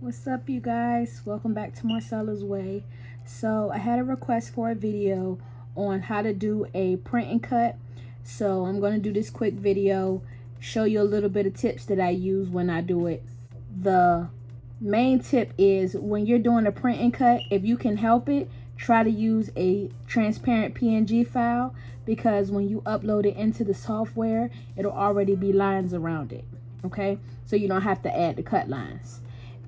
What's up, you guys? Welcome back to Marcella's Way. So I had a request for a video on how to do a print and cut, so I'm going to do this quick video, show you a little bit of tips that I use when I do it. The main tip is when you're doing a print and cut, if you can help it, try to use a transparent PNG file, because when you upload it into the software, it'll already be lines around it, okay? So you don't have to add the cut lines.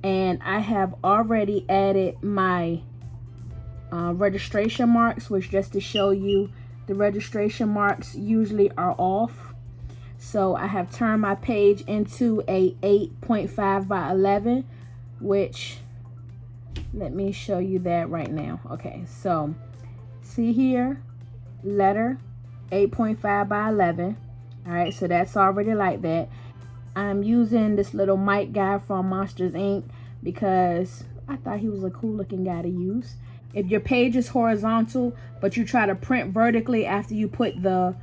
And I have already added my registration marks, which, just to show you, the registration marks usually are off. So I have turned my page into a 8.5 by 11, which, let me show you that right now. Okay, so see here, letter 8.5 by 11. All right, so that's already like that. I'm using this little mic guy from Monsters Inc. because I thought he was a cool looking guy to use. If your page is horizontal, but you try to print vertically after you put the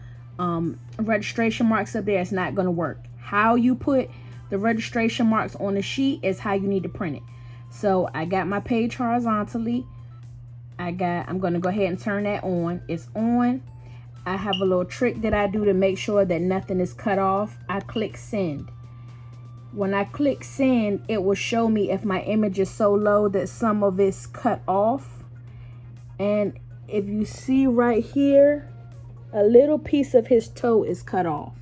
registration marks up there, it's not going to work. How you put the registration marks on the sheet is how you need to print it. So I got my page horizontally. I'm going to go ahead and turn that on. It's on. I have a little trick that I do to make sure that nothing is cut off. I click send. When I click send, it will show me if my image is so low that some of it's cut off. And if you see right here, a little piece of his toe is cut off.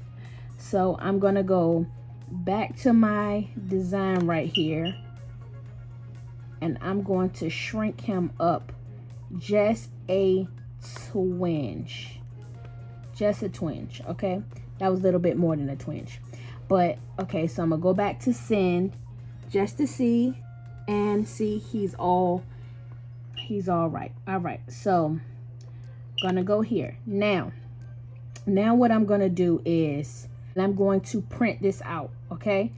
So I'm going to go back to my design right here, and I'm going to shrink him up just a twinge. Just a twinge, okay? That was a little bit more than a twinge. But, okay, so I'm going to go back to send just to see, and see he's all right. All right, so I'm going to go here. Now what I'm going to do is I'm going to print this out, okay?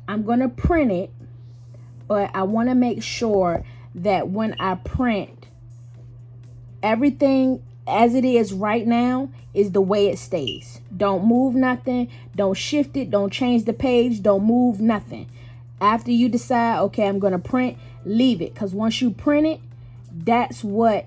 I'm going to print it, but I want to make sure that when I print, everything as it is right now is the way it stays. Don't move nothing. Don't shift it. Don't change the page. Don't move nothing. After you decide, okay, I'm going to print, leave it. Because once you print it, that's what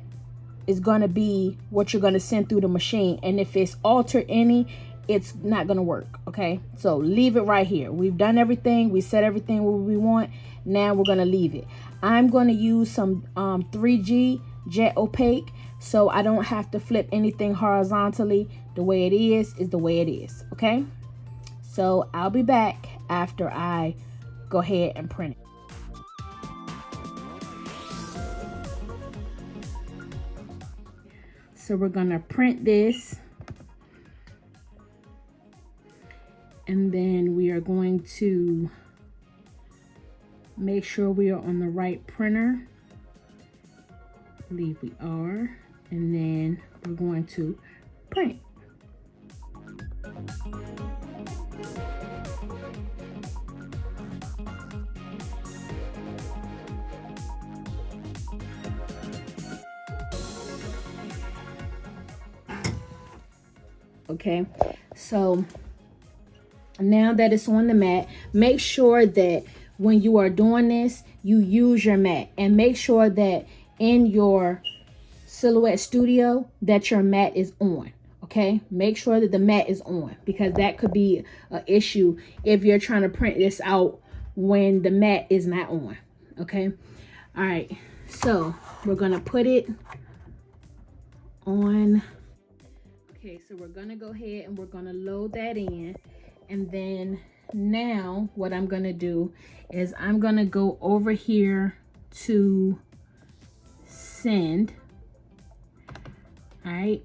is going to be what you're going to send through the machine. And if it's altered any, it's not going to work. Okay, so leave it right here. We've done everything. We set everything where we want. Now we're going to leave it. I'm going to use some 3G jet opaque, so I don't have to flip anything horizontally. The way it is the way it is. Okay, so I'll be back after I go ahead and print it. So we're gonna print this, and then we are going to make sure we are on the right printer. I believe we are, and then we're going to print. Okay, so now that it's on the mat, make sure that when you are doing this, you use your mat, and make sure that in your Silhouette Studio that your mat is on. Okay, make sure that the mat is on, because that could be an issue if you're trying to print this out when the mat is not on. Okay, all right, so we're gonna put it on. Okay, so we're gonna go ahead and we're gonna load that in, and then now what I'm gonna do is I'm gonna go over here to send. All right,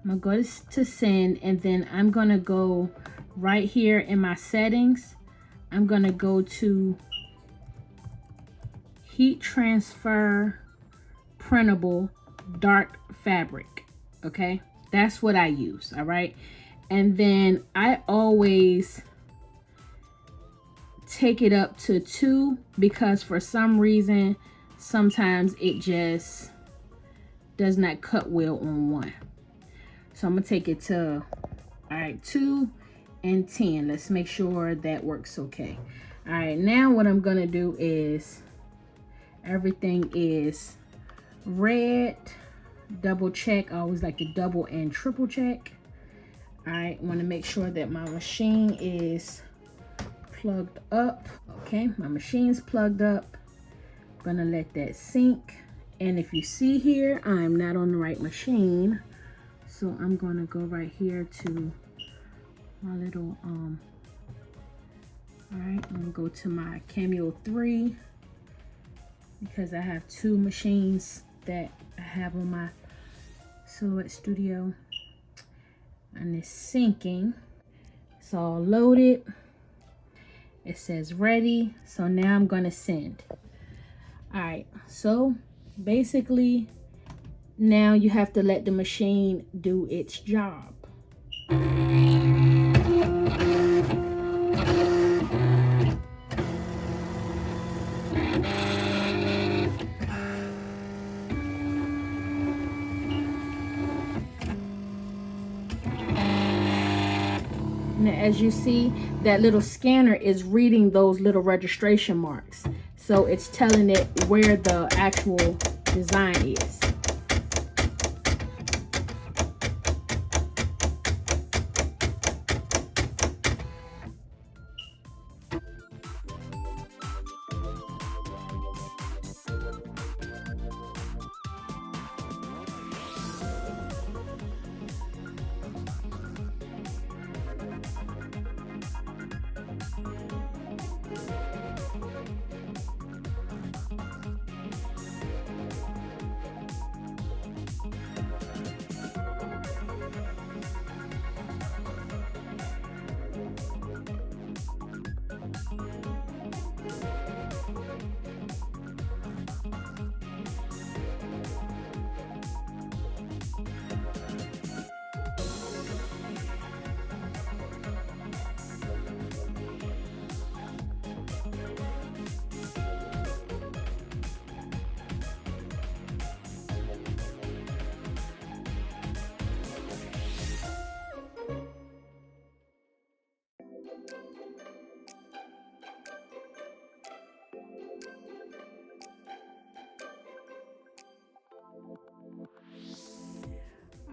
I'm gonna go to send, and then I'm gonna go right here in my settings. I'm gonna go to heat transfer printable dark fabric. Okay, that's what I use. All right, and then I always take it up to 2, because for some reason sometimes it just does not cut well on 1. So I'm gonna take it to, all right, 2 and 10. Let's make sure that works okay. All right, now what I'm gonna do is, everything is red. Double check. I always like to double and triple check. All right, want to make sure that my machine is plugged up. Okay, my machine's plugged up. Gonna let that sink. And if you see here, I'm not on the right machine, so I'm gonna go right here to my little all right, I'm gonna go to my Cameo 3 because I have two machines that I have on my Silhouette Studio, and it's syncing. It's all loaded. It says ready. So now I'm gonna send. All right, so basically now you have to let the machine do its job. Now, as you see, that little scanner is reading those little registration marks. So it's telling it where the actual design is.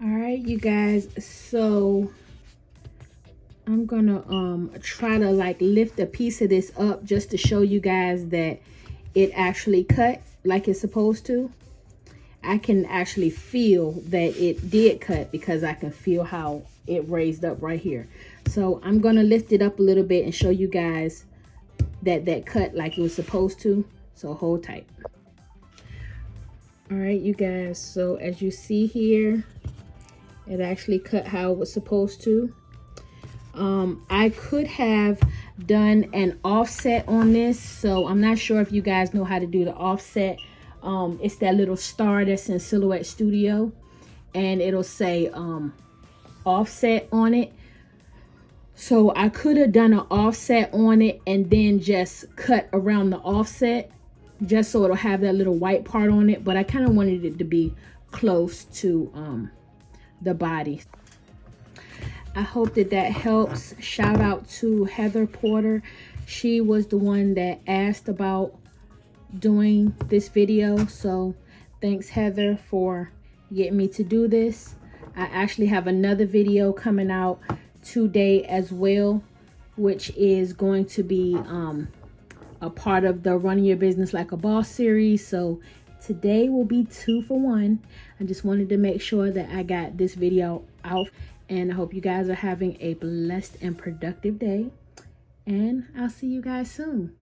All right, you guys, so I'm gonna try to like lift a piece of this up just to show you guys that it actually cut like it's supposed to. I can actually feel that it did cut because I can feel how it raised up right here. So I'm gonna lift it up a little bit and show you guys that that cut like it was supposed to. So hold tight. All right, you guys, so as you see here, it actually cut how it was supposed to. I could have done an offset on this, so I'm not sure if you guys know how to do the offset. It's that little star that's in Silhouette Studio, and it'll say offset on it. So I could have done an offset on it and then just cut around the offset just so it'll have that little white part on it, but I kind of wanted it to be close to the body. I hope that that helps. Shout out to Heather Porter. She was the one that asked about doing this video, so thanks Heather for getting me to do this. I actually have another video coming out today as well, which is going to be a part of the Running Your Business Like a Boss series. So today will be 2 for 1. I just wanted to make sure that I got this video out, and I hope you guys are having a blessed and productive day, and I'll see you guys soon.